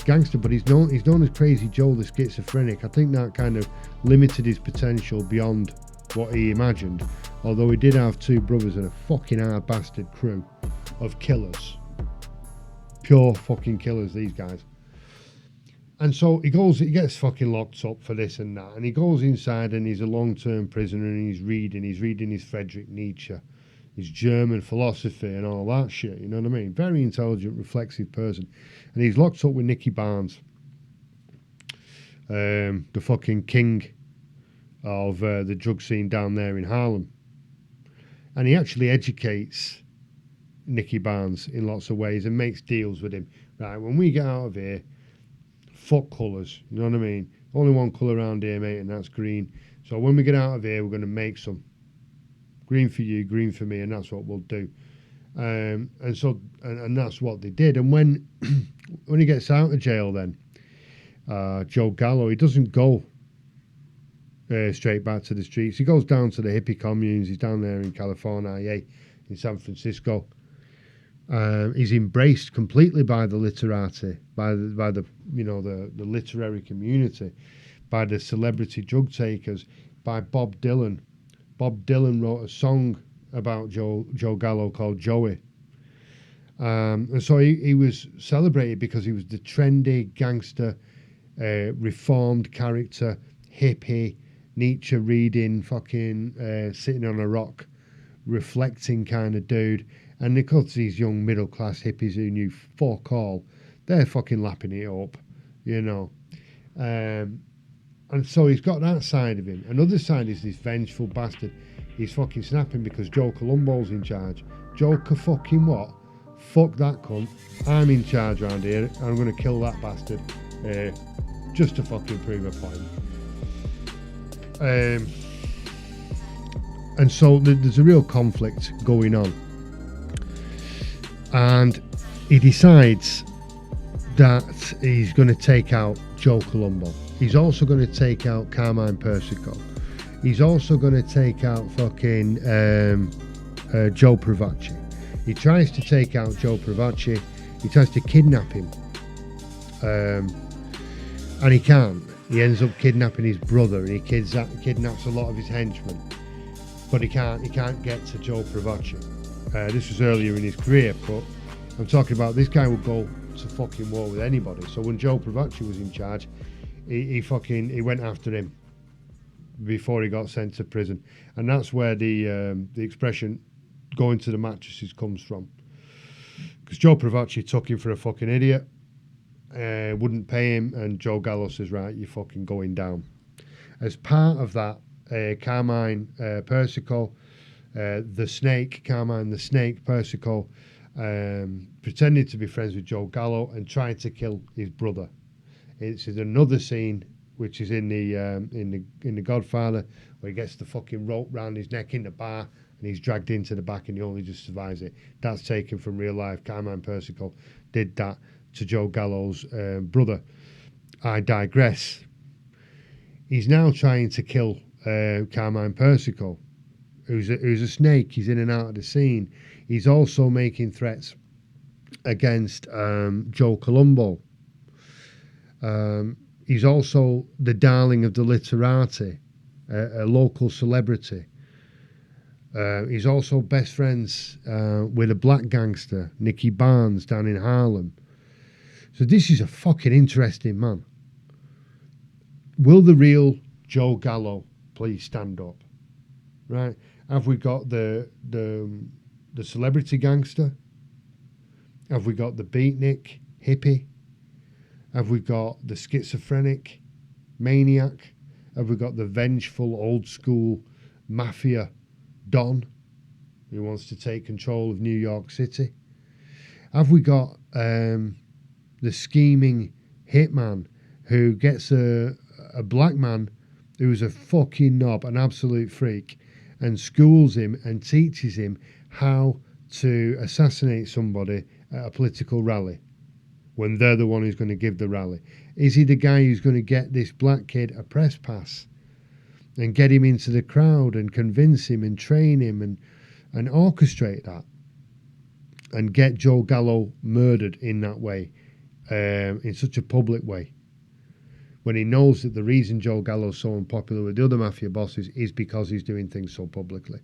gangster, but he's known as Crazy Joe the schizophrenic. I think that kind of limited his potential beyond what he imagined. Although he did have two brothers and a fucking hard bastard crew of killers, pure fucking killers. These guys. And so he gets fucking locked up for this and that, and he goes inside and he's a long-term prisoner and he's reading his Friedrich Nietzsche, his German philosophy and all that shit, you know what I mean? Very intelligent, reflexive person. And he's locked up with Nicky Barnes, the fucking king of the drug scene down there in Harlem. And he actually educates Nicky Barnes in lots of ways and makes deals with him. Right, when we get out of here, fuck colours, you know what I mean? Only one colour around here, mate, and that's green. So when we get out of here, we're going to make some. Green for you, green for me, and that's what we'll do. And that's what they did. And when he gets out of jail then, Joe Gallo, he doesn't go straight back to the streets. He goes down to the hippie communes. He's down there in California, in San Francisco. He's embraced completely by the literati, by the the literary community, by the celebrity drug takers, by Bob Dylan. Bob Dylan wrote a song about Joe Gallo called Joey. And so he was celebrated because he was the trendy gangster, reformed character, hippie, Nietzsche reading, fucking sitting on a rock, reflecting kind of dude. And because these young middle class hippies who knew fuck all, they're fucking lapping it up, you know. And so he's got that side of him. Another side is this vengeful bastard. He's fucking snapping because Joe Columbo's in charge. Joe fucking what? Fuck that cunt. I'm in charge around here and I'm going to kill that bastard just to fucking prove a point. And so there's a real conflict going on. And he decides that he's going to take out Joe Columbo. He's also going to take out Carmine Persico. He's also going to take out fucking Joe Pravacci. He tries to take out Joe Pravacci. He tries to kidnap him. And he can't. He ends up kidnapping his brother and he kidnaps a lot of his henchmen. But he can't get to Joe Pravacci. This was earlier in his career, but I'm talking about this guy would go to fucking war with anybody. So when Joe Pravacci was in charge, he went after him before he got sent to prison, and that's where the expression "going to the mattresses" comes from. Because Joe Pravacci took him for a fucking idiot, wouldn't pay him, and Joe Gallo says, "Right, you're fucking going down." As part of that, Carmine Persico, Carmine the Snake Persico, pretended to be friends with Joe Gallo and tried to kill his brother. It's another scene which is in the Godfather, where he gets the fucking rope round his neck in the bar and he's dragged into the back and he only just survives it. That's taken from real life. Carmine Persico did that to Joe Gallo's brother. I digress. He's now trying to kill Carmine Persico, who's a snake. He's in and out of the scene. He's also making threats against Joe Columbo. He's also the darling of the literati, a local celebrity. He's also best friends with a black gangster, Nicky Barnes, down in Harlem. So this is a fucking interesting man. Will the real Joe Gallo please stand up? Right? Have we got the celebrity gangster? Have we got the beatnik, hippie? Have we got the schizophrenic maniac? Have we got the vengeful old school mafia don who wants to take control of New York City? Have we got the scheming hitman who gets a black man who's a fucking knob, an absolute freak, and schools him and teaches him how to assassinate somebody at a political rally when they're the one who's going to give the rally? Is he the guy who's going to get this black kid a press pass and get him into the crowd and convince him and train him and orchestrate that and get Joe Gallo murdered in that way, in such a public way, when he knows that the reason Joe Gallo's so unpopular with the other mafia bosses is because he's doing things so publicly.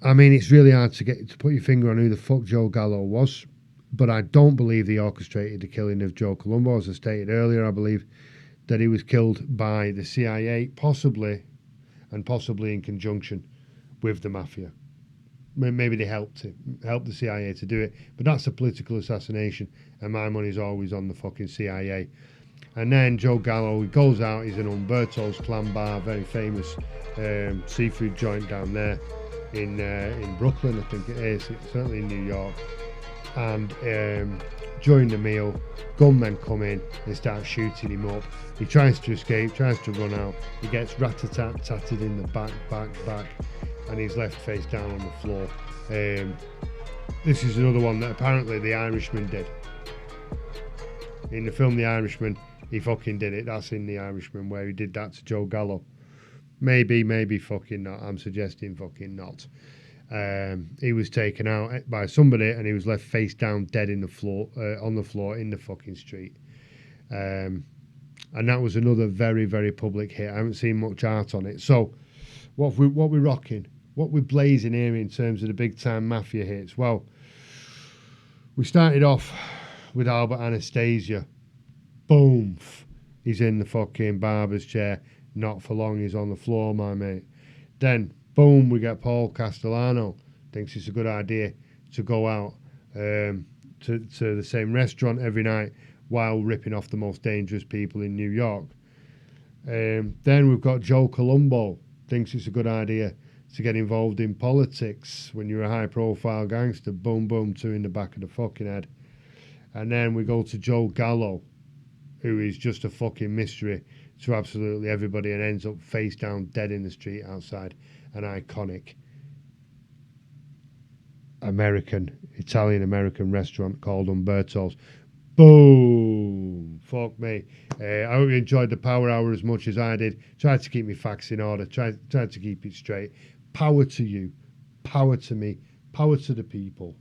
I mean, it's really hard to put your finger on who the fuck Joe Gallo was, but I don't believe he orchestrated the killing of Joe Columbo. As I stated earlier, I believe that he was killed by the CIA, possibly in conjunction with the mafia. Maybe they helped the CIA to do it, but that's a political assassination, and my money's always on the fucking CIA. And then Joe Gallo, he goes out, he's in Umberto's Clam Bar, very famous seafood joint down there in Brooklyn, I think it is. It's certainly in New York. And during the meal, gunmen come in and start shooting him up. He tries to escape, tries to run out. He gets rat-a-tat-tatted in the back, and he's left face down on the floor. This is another one that apparently the Irishman did. In the film The Irishman, he fucking did it. That's in The Irishman, where he did that to Joe Gallo. Maybe fucking not. I'm suggesting fucking not. He was taken out by somebody and he was left face down dead in the floor, on the floor in the fucking street. And that was another very, very public hit. I haven't seen much art on it. So what we're rocking, what we're blazing here in terms of the big time mafia hits. Well, we started off with Albert Anastasia. Boom. He's in the fucking barber's chair. Not for long, he's on the floor, my mate. Then, boom, we get Paul Castellano. Thinks it's a good idea to go out to the same restaurant every night while ripping off the most dangerous people in New York. Then we've got Joe Columbo. Thinks it's a good idea to get involved in politics when you're a high-profile gangster. Boom, boom, two in the back of the fucking head. And then we go to Joe Gallo, who is just a fucking mystery to absolutely everybody and ends up face down dead in the street outside an iconic Italian-American restaurant called Umberto's. Boom! Fuck me. I hope you enjoyed the Power Hour as much as I did. Tried to keep my facts in order. Tried to keep it straight. Power to you. Power to me. Power to the people.